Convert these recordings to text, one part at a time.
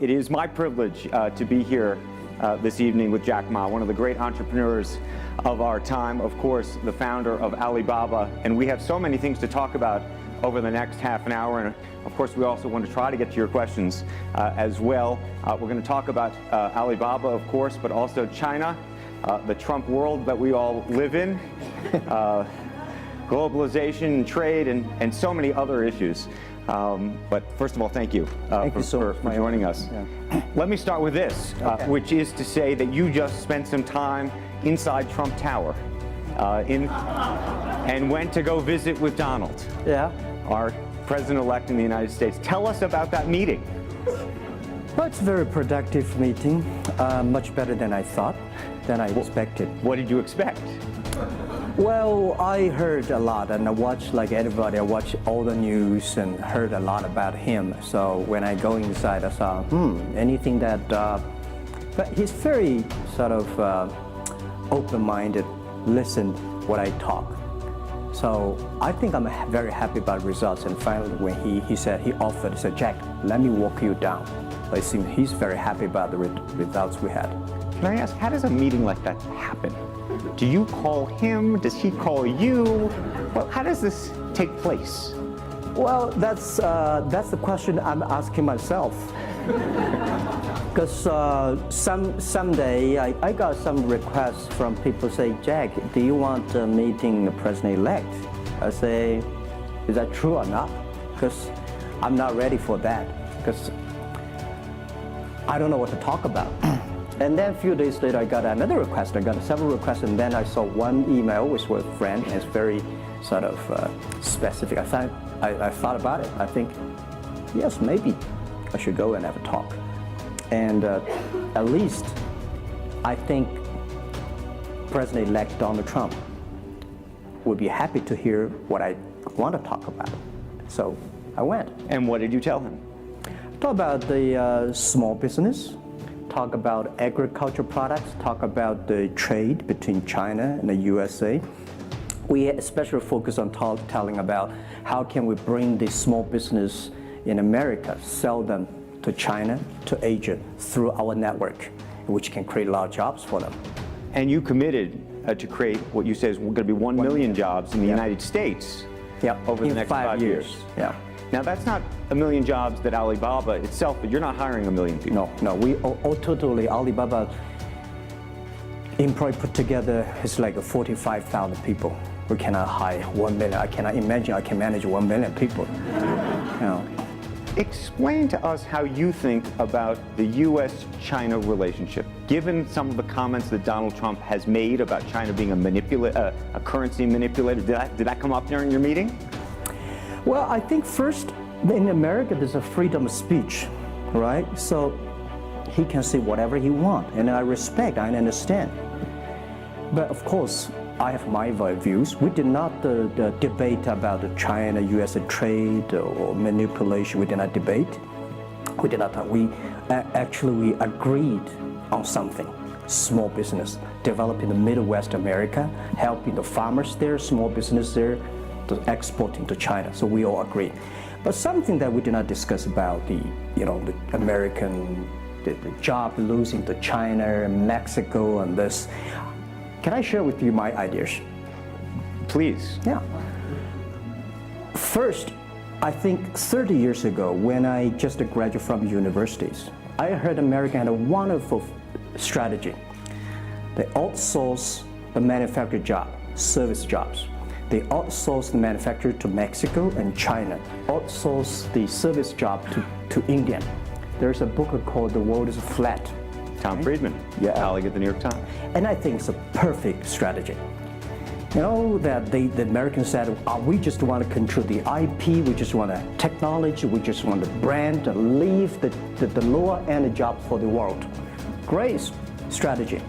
It is my privilege to be here this evening with Jack Ma, one of the great entrepreneurs of our time, of course, the founder of Alibaba. And we have so many things to talk about over the next half an hour. And of course, we also want to try to get to your questions as well. We're going to talk about Alibaba, of course, but also China, the Trump world that we all live in, globalization, trade, and so many other issues. But first of all, thank you for joining us. Yeah. Let me start with this, which is to say that you just spent some time inside Trump Tower and went to go visit with Donald, our president-elect in the United States. Tell us about that meeting. Well, it's a very productive meeting, much better than I thought, than I expected. What did you expect? Well, I heard a lot, and I watched, like everybody, I watched all the news and heard a lot about him. So when I go inside, I saw, anything that, but he's very sort of open-minded, listen what I talk. So I think I'm very happy about results. And finally, when he said, he said, Jack, let me walk you down. I think he's very happy about the results we had. Can I ask, how does a meeting like that happen? Do you call him? Does he call you? Well, how does this take place? Well, that's the question I'm asking myself. Because someday I got some requests from people say, Jack, do you want a meeting the president-elect? I say, is that true or not? Because I'm not ready for that. Because I don't know what to talk about. And then a few days later, I got another request. I got several requests, and then I saw one email which was a friend, and it's very sort of specific. I thought about it. I think, yes, maybe I should go and have a talk. And at least I think President-elect Donald Trump would be happy to hear what I want to talk about. So I went. And what did you tell him? Talk about the small business. Talk about agricultural products, talk about the trade between China and the USA. We especially focus on telling about how can we bring the small business in America, sell them to China, to Asia, through our network, which can create a lot of jobs for them. And you committed to create what you say is going to be 1 million jobs in the United States over the next 5 years. Yeah. Now, that's not 1 million jobs that Alibaba itself, but you're not hiring 1 million people. No, we totally, Alibaba employee put together is like 45,000 people. We cannot hire 1 million. I cannot imagine I can manage 1 million people. You know. Explain to us how you think about the U.S.-China relationship, given some of the comments that Donald Trump has made about China being a currency manipulator. Did that come up during your meeting? Well, I think first, in America, there's a freedom of speech, right? So he can say whatever he wants, and I respect, I understand. But of course, I have my views. We did not debate about the China-US trade or manipulation. We did not debate. We did not. We agreed on something. Small business, developing the Midwest America, helping the farmers there, small business there, to exporting to China. So we all agree. But something that we did not discuss about the American, the job losing to China, Mexico, and this. Can I share with you my ideas? Please. Yeah. First, I think 30 years ago, when I just graduated from universities, I heard America had a wonderful strategy. They outsource the manufacturing job, service jobs. They outsource the manufacturer to Mexico and China, outsource the service job to India. There's a book called The World is Flat. Tom Friedman, colleague at the New York Times. And I think it's a perfect strategy. You know, that the Americans said, we just want to control the IP, we just want the technology, we just want the brand, and leave the lower end jobs for the world. Great strategy.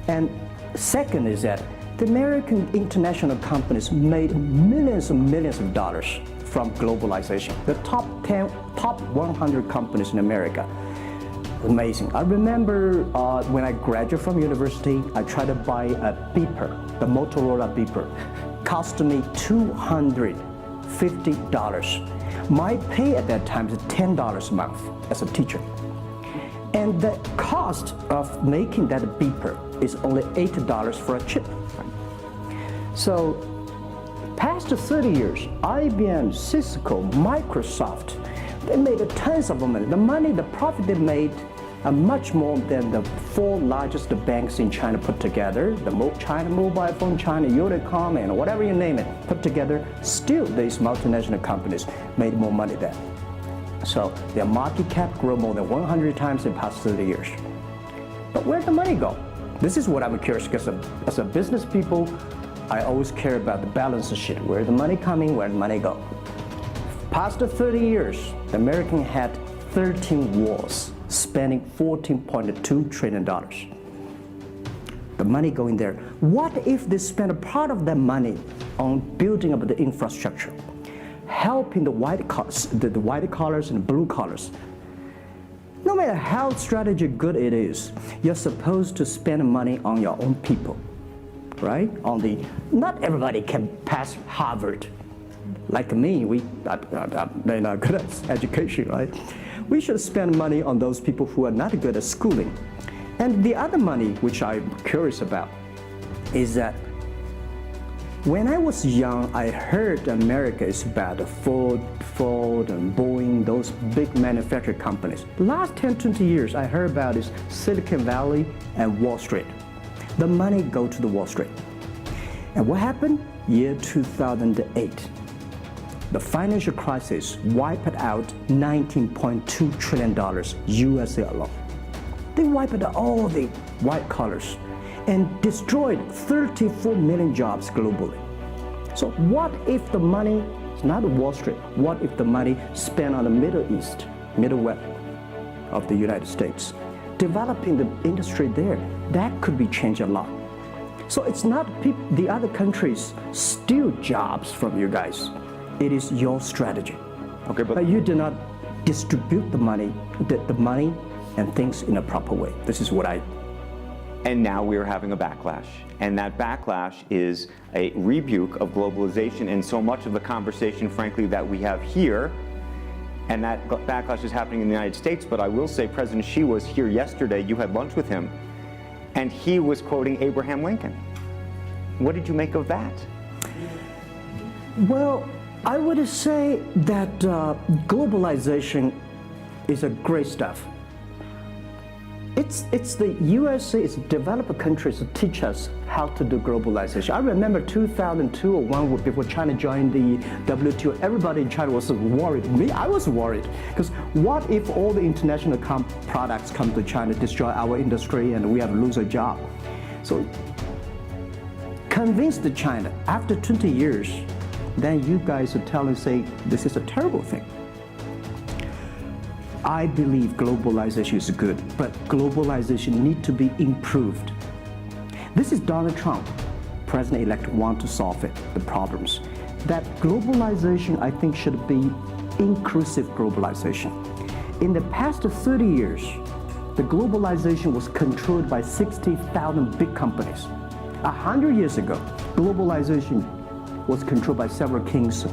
And second is that the American international companies made millions and millions of dollars from globalization. The top 100 companies in America. Amazing. I remember when I graduated from university, I tried to buy a beeper, the Motorola beeper. Cost me $250. My pay at that time is $10 a month as a teacher. And the cost of making that beeper is only $8 for a chip. So, past 30 years, IBM, Cisco, Microsoft, they made tons of money. The profit they made are much more than the 4 largest banks in China put together, the China Mobile Phone, China Unicom, and whatever you name it, put together. Still, these multinational companies made more money than. So their market cap grew more than 100 times in the past 30 years. But where'd the money go? This is what I'm curious, because as a business people, I always care about the balance sheet. Where the money coming, where the money go? Past 30 years, the American had 13 wars, spending $14.2 trillion. The money going there. What if they spend a part of that money on building up the infrastructure, helping the white collars and the blue collars? No matter how strategy good it is, you're supposed to spend money on your own people, right? Not everybody can pass Harvard. Like me, they're not good at education, right? We should spend money on those people who are not good at schooling. And the other money, which I'm curious about, is that when I was young, I heard America is about Ford and Boeing, those big manufacturing companies. The last 10, 20 years, I heard about is Silicon Valley and Wall Street. The money go to the Wall Street. And what happened? Year 2008. The financial crisis wiped out $19.2 trillion USA alone. They wiped out all the white collars and destroyed 34 million jobs globally. So what if the money is not Wall Street? What if the money spent on the Middle East, Middle West of the United States, developing the industry there? That could be changed a lot. So it's not the other countries steal jobs from you guys. It is your strategy. Okay, but you do not distribute the money and things in a proper way. This is what I. And now we are having a backlash. And that backlash is a rebuke of globalization. And so much of the conversation, frankly, that we have here, and that backlash is happening in the United States. But I will say President Xi was here yesterday. You had lunch with him. And he was quoting Abraham Lincoln. What did you make of that? Well, I would say that globalization is a great stuff. It's the USA, it's developed countries to teach us how to do globalization. I remember 2002 or 2001, before China joined the WTO, everybody in China was worried. Me, I was worried. Because what if all the international products come to China, destroy our industry, and we have to lose a job? So convince the China, after 20 years, then you guys are say, this is a terrible thing. I believe globalization is good, but globalization needs to be improved. This is Donald Trump, President-elect, want to solve it, the problems. That globalization, I think, should be inclusive globalization. In the past 30 years, the globalization was controlled by 60,000 big companies. 100 years ago, globalization was controlled by several kings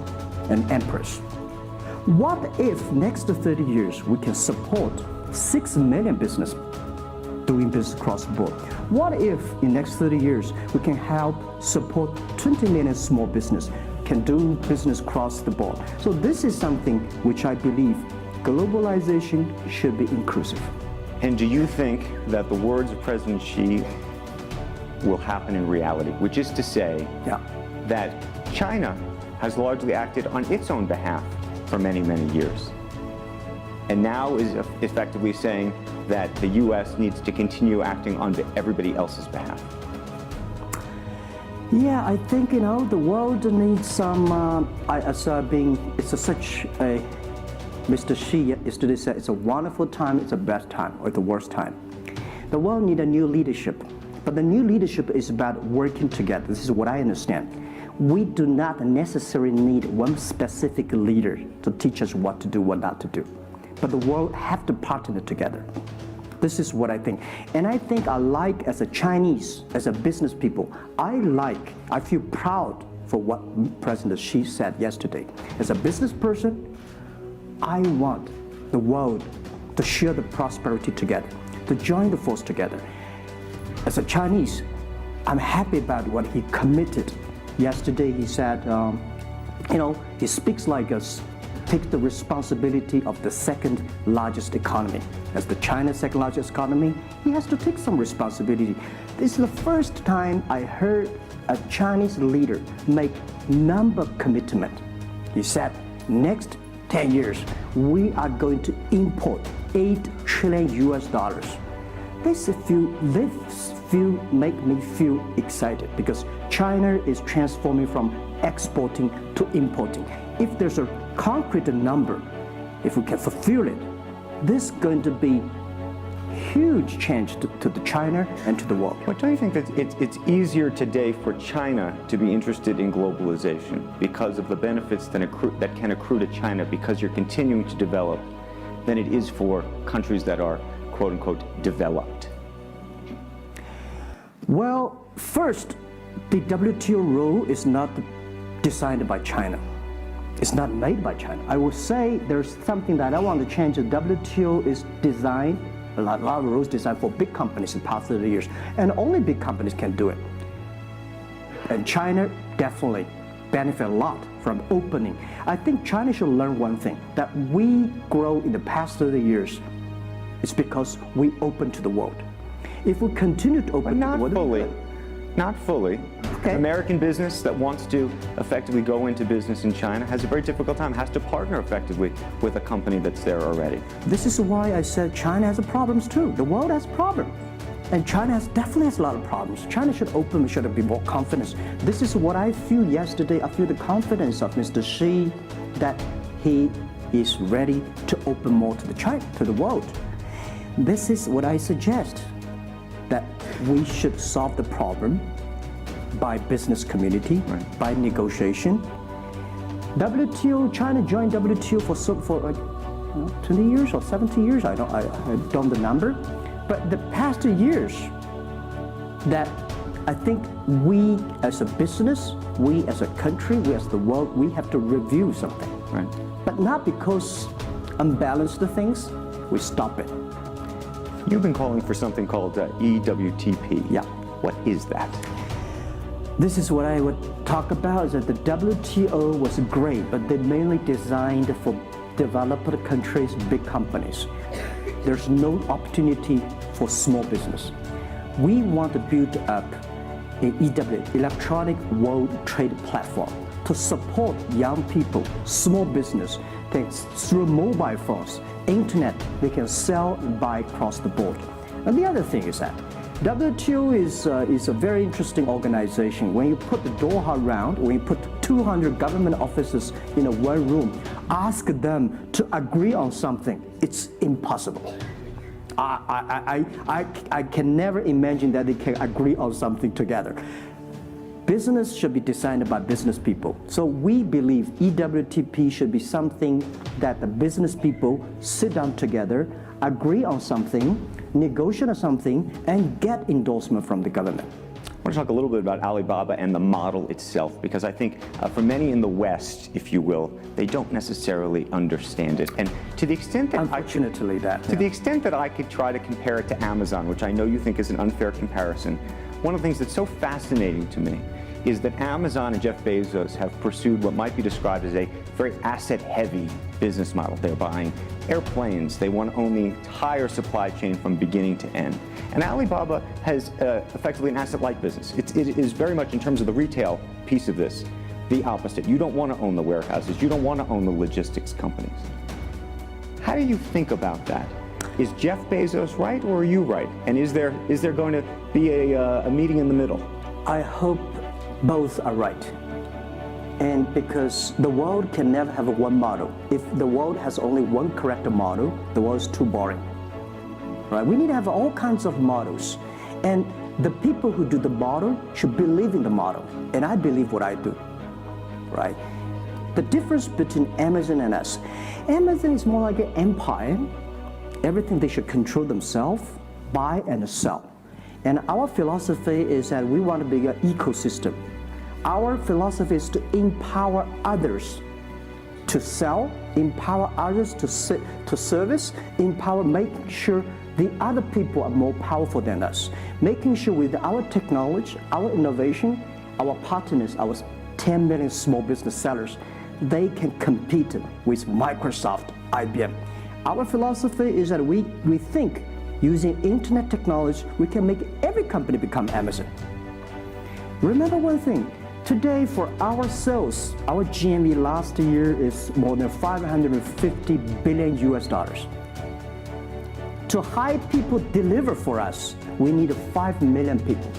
and emperors. What if next 30 years we can support 6 million business doing business across the board? What if in next 30 years we can help support 20 million small business can do business across the board? So this is something which I believe globalization should be inclusive. And do you think that the words of President Xi will happen in reality? Which is to say that China has largely acted on its own behalf for many, many years, and now is effectively saying that the U.S. needs to continue acting on everybody else's behalf. Yeah, I think, the world needs some, Mr. Xi yesterday said, it's a wonderful time, it's a bad time, or the worst time. The world needs a new leadership, but the new leadership is about working together. This is what I understand. We do not necessarily need one specific leader to teach us what to do, what not to do. But the world have to partner together. This is what I think. And I think as a Chinese, as a business people, I feel proud for what President Xi said yesterday. As a business person, I want the world to share the prosperity together. to join the force together. As a Chinese, I'm happy about what he committed. Yesterday he said, he speaks like us, takes the responsibility of the second largest economy. As the China's second largest economy, he has to take some responsibility. This is the first time I heard a Chinese leader make number commitment. He said, next 10 years, we are going to import $8 trillion US. This make me feel excited because China is transforming from exporting to importing. If there's a concrete number, if we can fulfill it, this is going to be huge change to the China and to the world. But don't you think that it's easier today for China to be interested in globalization because of the benefits that can accrue to China because you're continuing to develop than it is for countries that are quote-unquote developed? Well, first, the WTO rule is not designed by China. It's not made by China. I will say there's something that I want to change. The WTO is designed, a lot of rules designed for big companies in the past 30 years, and only big companies can do it. And China definitely benefit a lot from opening. I think China should learn one thing, that we grow in the past 30 years. It's because we open to the world. If we continue to open to the world, not fully. Okay. American business that wants to effectively go into business in China has a very difficult time, has to partner effectively with a company that's there already. This is why I said China has problems too. The world has problems. And China definitely has a lot of problems. China should open, should be more confidence. This is what I feel yesterday. I feel the confidence of Mr. Xi that he is ready to open more to the world. This is what I suggest, that we should solve the problem by business community, right, by negotiation. WTO, China joined WTO for 20 years or 70 years, I don't know the number. But the past 2 years, that I think we as a business, we as a country, we as the world, we have to review something. Right. But not because unbalanced things, we stop it. You've been calling for something called EWTP. Yeah. What is that? This is what I would talk about, is that the WTO was great, but they mainly designed for developed countries, big companies. There's no opportunity for small business. We want to build up an EW, Electronic World Trade Platform, to support young people, small business, that through mobile phones, internet, they can sell and buy across the board. And the other thing is that WTO is a very interesting organization. When you put the Doha round, when you put 200 government officers in one room, ask them to agree on something, it's impossible. I can never imagine that they can agree on something together. Business should be designed by business people. So we believe EWTP should be something that the business people sit down together, agree on something, negotiate on something, and get endorsement from the government. I want to talk a little bit about Alibaba and the model itself, because I think for many in the West, if you will, they don't necessarily understand it. And to the extent that Unfortunately, the extent that I could try to compare it to Amazon, which I know you think is an unfair comparison, one of the things that's so fascinating to me is that Amazon and Jeff Bezos have pursued what might be described as a very asset-heavy business model. They're buying airplanes. They want to own the entire supply chain from beginning to end. And Alibaba has effectively an asset-light business. It is very much, in terms of the retail piece of this, the opposite. You don't want to own the warehouses. You don't want to own the logistics companies. How do you think about that? Is Jeff Bezos right, or are you right? And is there going to be a meeting in the middle? I hope both are right. And because the world can never have one model. If the world has only one correct model, the world is too boring. Right? We need to have all kinds of models. And the people who do the model should believe in the model. And I believe what I do. Right? The difference between Amazon and us. Amazon is more like an empire. Everything they should control themselves, buy and sell. And our philosophy is that we want to be an ecosystem. Our philosophy is to empower others to sell, empower others to service, make sure the other people are more powerful than us. Making sure with our technology, our innovation, our partners, our 10 million small business sellers, they can compete with Microsoft, IBM. Our philosophy is that we think using internet technology, we can make every company become Amazon. Remember one thing, today for our sales, our GMV last year is more than 550 billion US dollars. To hire people deliver for us, we need 5 million people.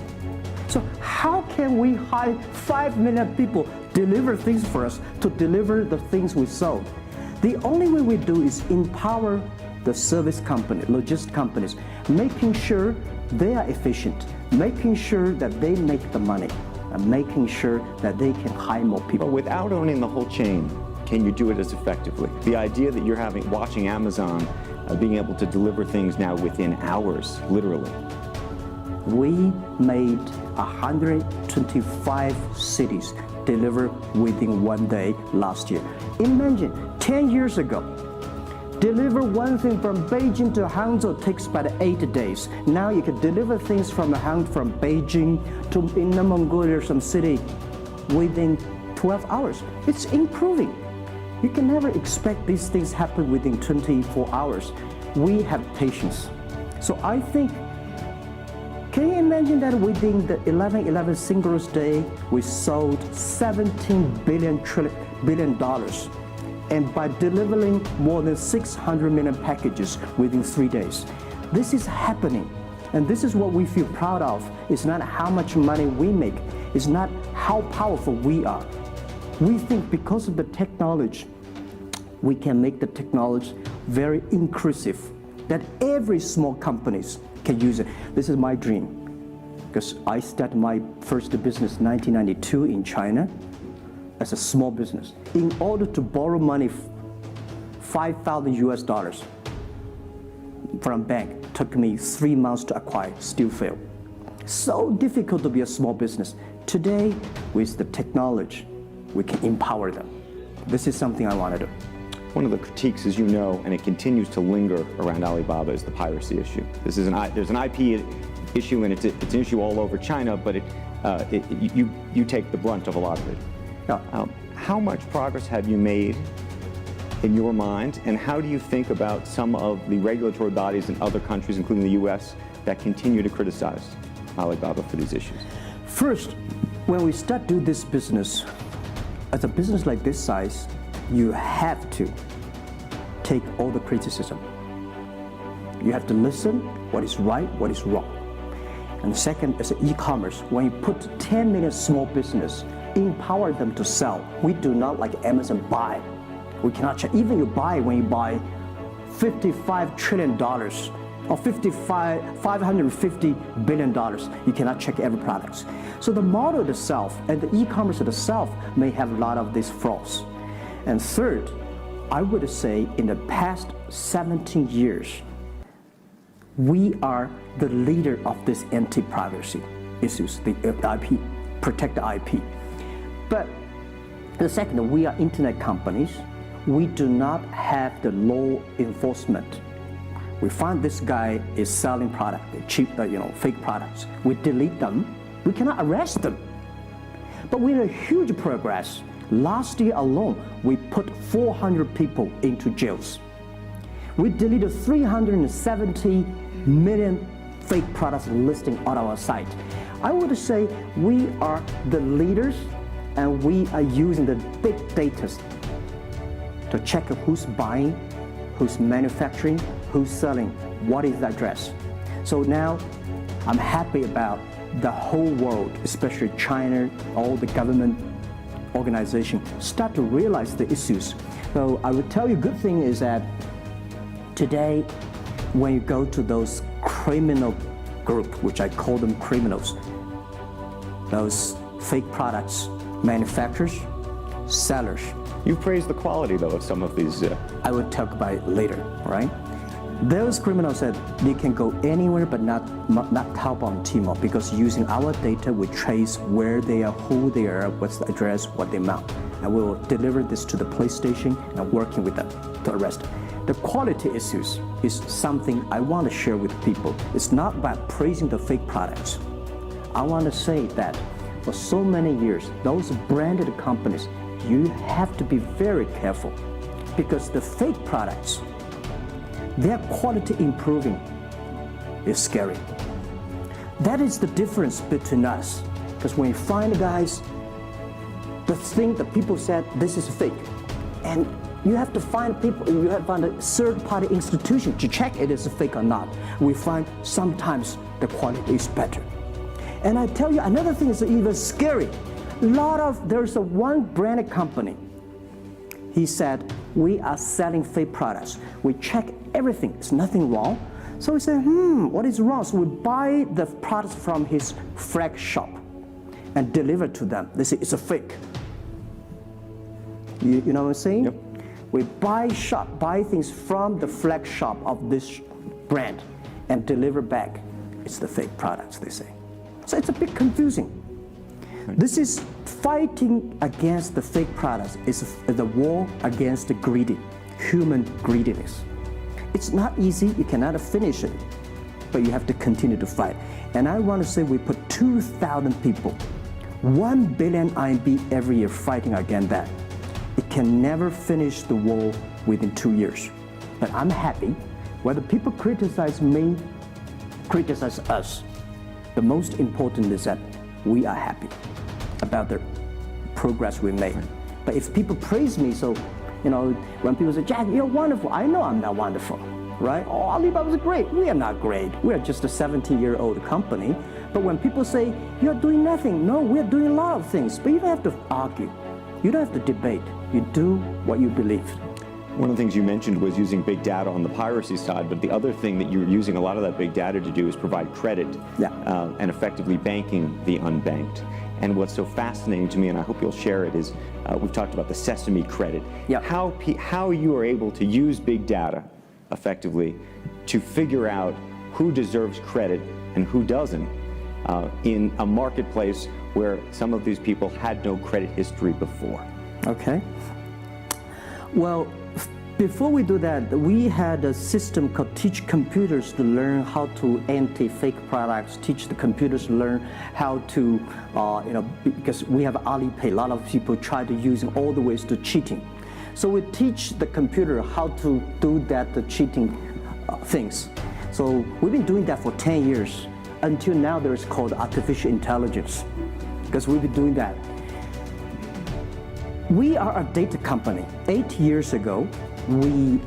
So how can we hire 5 million people deliver things for us to deliver the things we sold? The only way we do is empower the service company, logistics companies, making sure they are efficient, making sure that they make the money, and making sure that they can hire more people. But without owning the whole chain, can you do it as effectively? The idea that you're watching Amazon being able to deliver things now within hours, literally. We made 125 cities deliver within 1 day last year. Imagine 10 years ago, deliver one thing from Beijing to Hangzhou takes about 8 days. Now you can deliver things from Beijing to Inner Mongolia or some city within 12 hours. It's improving. You can never expect these things happen within 24 hours. We have patience. So I think, can you imagine that within the 11/11 Singles Day, we sold $17 billion. And by delivering more than 600 million packages within 3 days. This is happening. And this is what we feel proud of. It's not how much money we make. It's not how powerful we are. We think because of the technology, we can make the technology very inclusive, that every small companies can use it. This is my dream, because I started my first business in 1992 in China as a small business. In order to borrow money, 5,000 US dollars from bank, took me 3 months to acquire, still failed. So difficult to be a small business. Today, with the technology, we can empower them. This is something I want to do. One of the critiques, as you know, and it continues to linger around Alibaba, is the piracy issue. There's an IP issue, and it's an issue all over China, but you take the brunt of a lot of it. Yeah. How much progress have you made in your mind, and how do you think about some of the regulatory bodies in other countries, including the US, that continue to criticize Alibaba for these issues? First, when we start do this business, as a business like this size, you have to take all the criticism. You have to listen what is right, what is wrong. And second, as an e-commerce, when you put 10 million small business, empower them to sell. We do not like Amazon buy. We cannot check. Even when you buy $55 trillion or $550 billion, you cannot check every product. So the model itself and the e-commerce itself may have a lot of these flaws. And third, I would say in the past 17 years, we are the leader of this anti-privacy issues, the IP, protect the IP. But the second, we are internet companies. We do not have the law enforcement. We find this guy is selling product, cheap, fake products. We delete them. We cannot arrest them. But we had a huge progress. Last year alone, we put 400 people into jails. We deleted 370 million fake products listing on our site. I would say we are the leaders, and we are using the big data to check who's buying, who's manufacturing, who's selling, what is the address. So now I'm happy about the whole world, especially China, all the government organization start to realize the issues. So I would tell you, good thing is that today, when you go to those criminal group, which I call them criminals, those fake products, manufacturers, sellers. You praised the quality, though, of some of these. I will talk about it later, right? Those criminals said they can go anywhere but not Taobao and Tmall, because using our data, we trace where they are, who they are, what's the address, what they amount. And we will deliver this to the police station and working with them to arrest them. The quality issues is something I want to share with people. It's not about praising the fake products. I want to say that for so many years, those branded companies, you have to be very careful because the fake products, their quality improving is scary. That is the difference between us. Because when you find guys, the thing that people said, this is fake. And you have to find people, you have to find a third-party institution to check it is fake or not. We find sometimes the quality is better. And I tell you, another thing is even scary. There's one branded company. He said, we are selling fake products. We check everything, there's nothing wrong. So we said, what is wrong? So we buy the products from his flag shop and deliver to them. They say, it's a fake. You know what I'm saying? Yep. We buy things from the flag shop of this brand and deliver back. It's the fake products, they say. So it's a bit confusing. Right. This is fighting against the fake products. It's the war against the human greediness. It's not easy, you cannot finish it, but you have to continue to fight. And I want to say we put 2,000 people, 1 billion RMB every year fighting against that. It can never finish the war within 2 years. But I'm happy, whether people criticize me, criticize us, the most important is that we are happy about the progress we made. But if people praise me, so, when people say, Jack, you're wonderful, I know I'm not wonderful, right? Oh, Alibaba's great. We are not great. We are just a 17-year-old company. But when people say, you're doing nothing, no, we're doing a lot of things. But you don't have to argue. You don't have to debate. You do what you believe. One of the things you mentioned was using big data on the piracy side, but the other thing that you're using a lot of that big data to do is provide credit and effectively banking the unbanked. And what's so fascinating to me, and I hope you'll share it, is we've talked about the Sesame credit. Yep. How you are able to use big data effectively to figure out who deserves credit and who doesn't in a marketplace where some of these people had no credit history before. Okay. Well, before we do that, we had a system called Teach Computers to learn how to anti-fake products, teach the computers to learn how to, because we have Alipay, a lot of people try to use all the ways to cheating. So we teach the computer how to do the cheating things. So we've been doing that for 10 years. Until now, there's called artificial intelligence, because we've been doing that. We are a data company. 8 years ago, we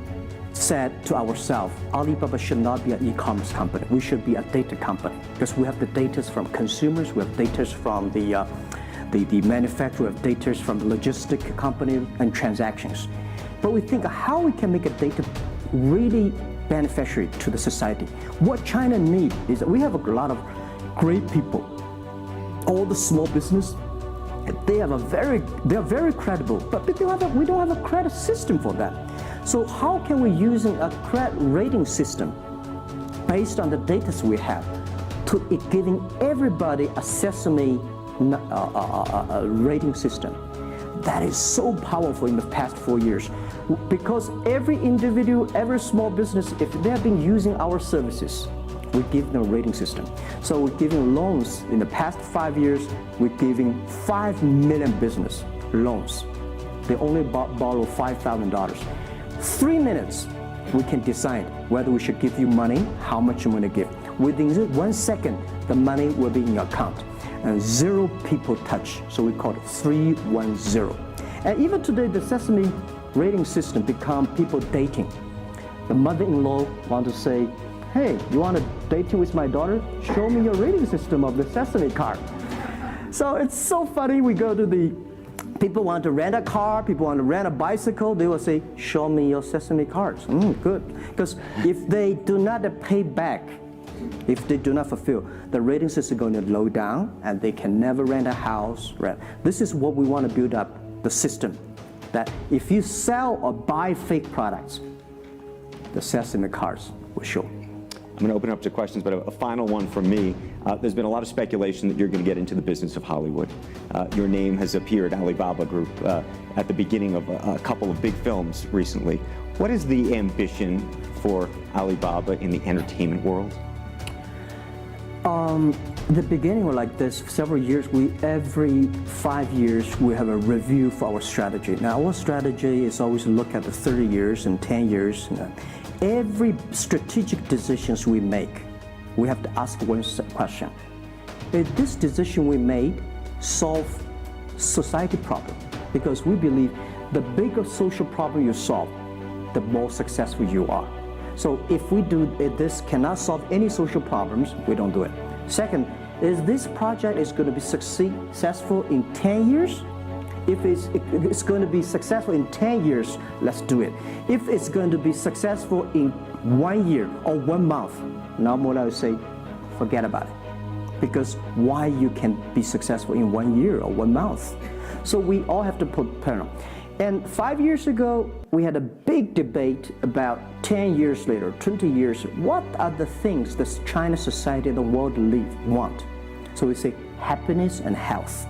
said to ourselves, Alibaba should not be an e-commerce company. We should be a data company because we have the data from consumers, we have data from the manufacturer, we have data from the logistic company and transactions. But we think how we can make a data really beneficiary to the society. What China needs is that we have a lot of great people. All the small business, they are very credible, but we don't have a credit system for that. So how can we use a credit rating system based on the data we have to giving everybody a Sesame rating system? That is so powerful in the past 4 years, because every individual, every small business, if they have been using our services, we give them a rating system. So we're giving loans in the past 5 years, we're giving 5 million business loans. They only borrow $5,000. 3 minutes, we can decide whether we should give you money, how much you want to give. Within 1 second, the money will be in your account. And 0 people touch, so we call it 310. And even today, the Sesame rating system become people dating. The mother-in-law want to say, hey, you want to date with my daughter? Show me your rating system of the Sesame card. So it's so funny, we go to people want to rent a car, people want to rent a bicycle, they will say, show me your Sesame cards. Good. Because if they do not pay back, if they do not fulfill, the rating system is going to low down and they can never rent a house. This is what we want to build up, the system. That if you sell or buy fake products, the Sesame cards will show. I'm going to open it up to questions, but a final one from me. There's been a lot of speculation that you're going to get into the business of Hollywood. Your name has appeared, Alibaba Group, at the beginning of a couple of big films recently. What is the ambition for Alibaba in the entertainment world? The beginning was like this. Several years, every 5 years, we have a review for our strategy. Now, our strategy is always look at the 30 years and 10 years. Every strategic decisions we make, we have to ask one question. Is this decision we made solve society problem? Because we believe the bigger social problem you solve, the more successful you are. So if we do this cannot solve any social problems, we don't do it. Second, is this project is going to be successful in 10 years? If it's going to be successful in 10 years, let's do it. If it's going to be successful in 1 year or 1 month, now what I would say, forget about it. Because why you can be successful in 1 year or 1 month? So we all have to put parallel. And 5 years ago, we had a big debate about 10 years later, 20 years, what are the things that China society and the world want? So we say happiness and health.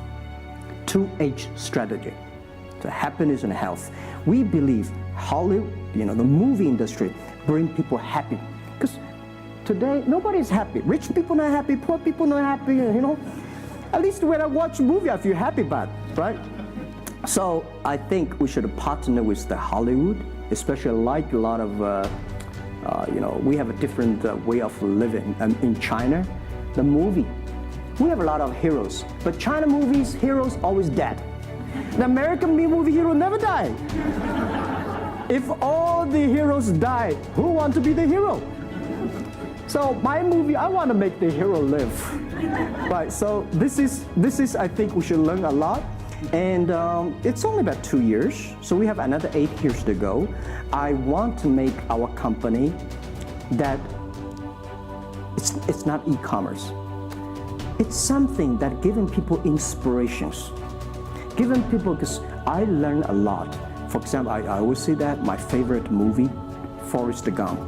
2H strategy. So happiness and health. We believe Hollywood, the movie industry, bring people happy. Because today, nobody is happy. Rich people not happy, poor people not happy, At least when I watch a movie, I feel happy about it, right? So I think we should partner with the Hollywood, especially like a lot of, we have a different way of living. And in China, the movie, we have a lot of heroes, but China movies, heroes always dead. The American movie hero never die. If all the heroes die, who want to be the hero? So my movie, I want to make the hero live. Right, so this is, I think we should learn a lot. And it's only about 2 years, so we have another 8 years to go. I want to make our company that it's not e-commerce. It's something that giving people inspirations, giving people, because I learn a lot. For example, I always say that my favorite movie, Forrest Gump.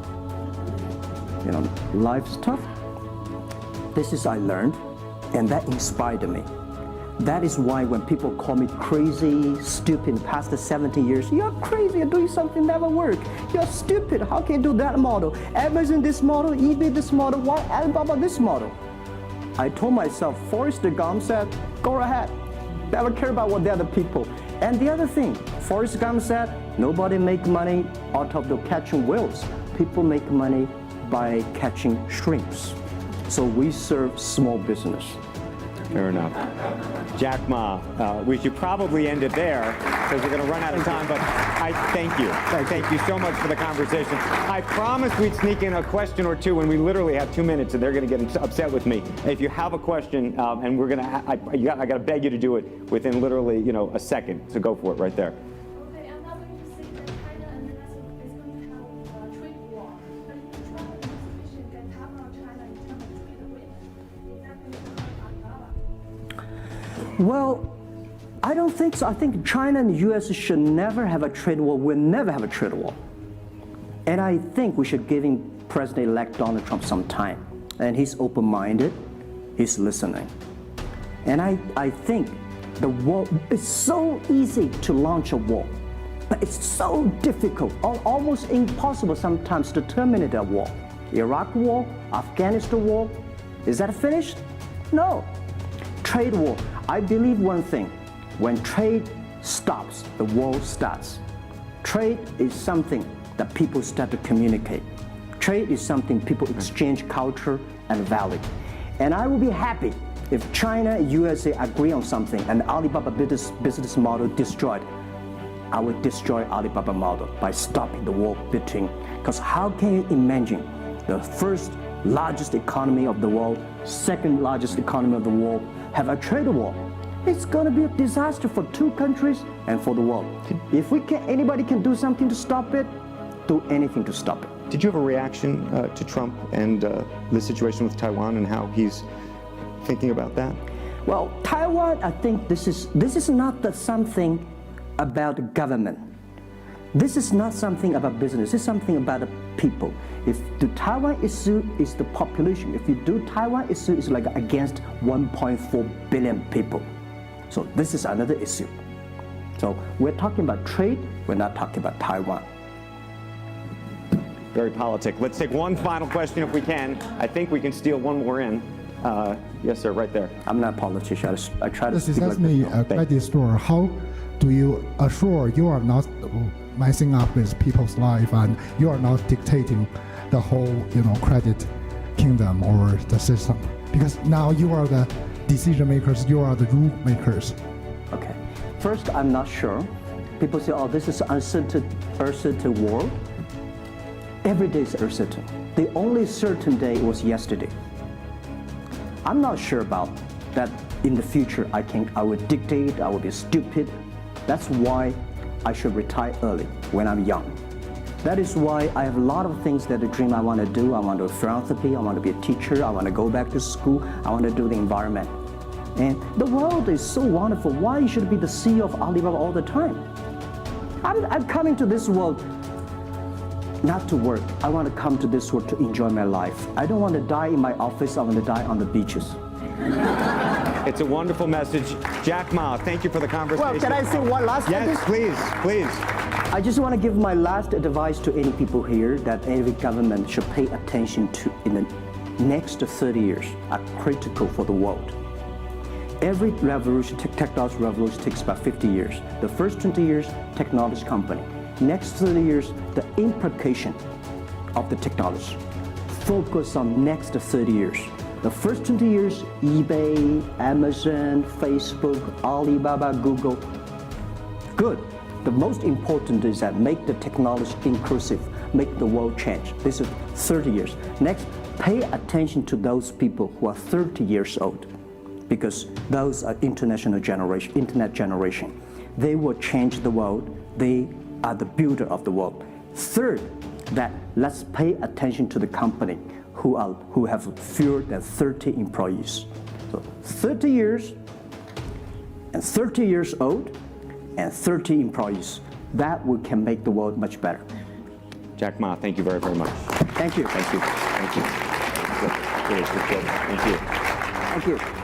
Life's tough. This is I learned, and that inspired me. That is why when people call me crazy, stupid, past the 70 years, you're crazy, you're doing something never work. You're stupid, how can you do that model? Amazon this model, eBay this model, why Alibaba this model? I told myself, Forrest Gump said, go ahead. Never care about what the other people. And the other thing, Forrest Gump said, nobody make money out of the catching whales. People make money by catching shrimps. So we serve small business. Fair enough. Jack Ma, we should probably end it there because we're going to run out of time, but I thank you. Thank you so much for the conversation. I promised we'd sneak in a question or two, and we literally have 2 minutes, and they're going to get upset with me. If you have a question, and we're going to, I got to beg you to do it within literally, a second. So go for it right there. Okay, I'm not going to say that China and the US is going to have a trade war, but if the Trump administration can tap on China in terms of trade agreement, is that going to hurt Alibaba? Well, I don't think so. I think China and the US should never have a trade war. We'll never have a trade war. And I think we should give President-elect Donald Trump some time. And he's open-minded, he's listening. And I think the war, it's so easy to launch a war, but it's so difficult, almost impossible sometimes to terminate a war. Iraq war, Afghanistan war, is that finished? No. Trade war, I believe one thing, when trade stops, the war starts. Trade is something that people start to communicate. Trade is something people exchange culture and value. And I will be happy if China and USA agree on something and Alibaba business model destroyed. I will destroy Alibaba model by stopping the war between. Because how can you imagine the first largest economy of the world, second largest economy of the world, have a trade war? It's going to be a disaster for two countries and for the world. If anybody can do something to stop it, do anything to stop it. Did you have a reaction to Trump and the situation with Taiwan and how he's thinking about that? Well, Taiwan, I think this is not something about the government. This is not something about business. It's something about the people. If the Taiwan issue is the population, if you do Taiwan issue, it's like against 1.4 billion people. So this is another issue. So we're talking about trade. We're not talking about Taiwan. Very politic. Let's take one final question if we can. I think we can steal one more in. Yes, sir, right there. I'm not a politician. I try to This speak is like me, this. a credit store. How do you assure you are not messing up with people's life and you are not dictating the whole, credit kingdom or the system? Because now you are the decision makers, you are the rule makers. Okay. First, I'm not sure. People say, oh, this is uncertain world. Every day is uncertain. The only certain day was yesterday. I'm not sure about that in the future I will dictate, I will be stupid. That's why I should retire early when I'm young. That is why I have a lot of things that I dream I want to do. I want to do philanthropy, I want to be a teacher, I want to go back to school, I want to do the environment. And the world is so wonderful. Why should I be the CEO of Alibaba all the time? I'm coming to this world not to work. I want to come to this world to enjoy my life. I don't want to die in my office. I want to die on the beaches. It's a wonderful message. Jack Ma, thank you for the conversation. Well, can I say one last thing? Yes, please, please. I just want to give my last advice to any people here that every government should pay attention to in the next 30 years are critical for the world. Every revolution, technology revolution takes about 50 years. The first 20 years, technology company. Next 30 years, the implication of the technology. Focus on next 30 years. The first 20 years, eBay, Amazon, Facebook, Alibaba, Google. Good. The most important is that make the technology inclusive, make the world change. This is 30 years. Next, pay attention to those people who are 30 years old, because those are internet generation. They will change the world. They are the builder of the world. Third, that let's pay attention to the company who have fewer than 30 employees. So 30 years and 30 years old and 30 employees. That can make the world much better. Jack Ma, thank you very, very much. Thank you. Thank you. Thank you. Good. Good. Good. Thank you. Thank you.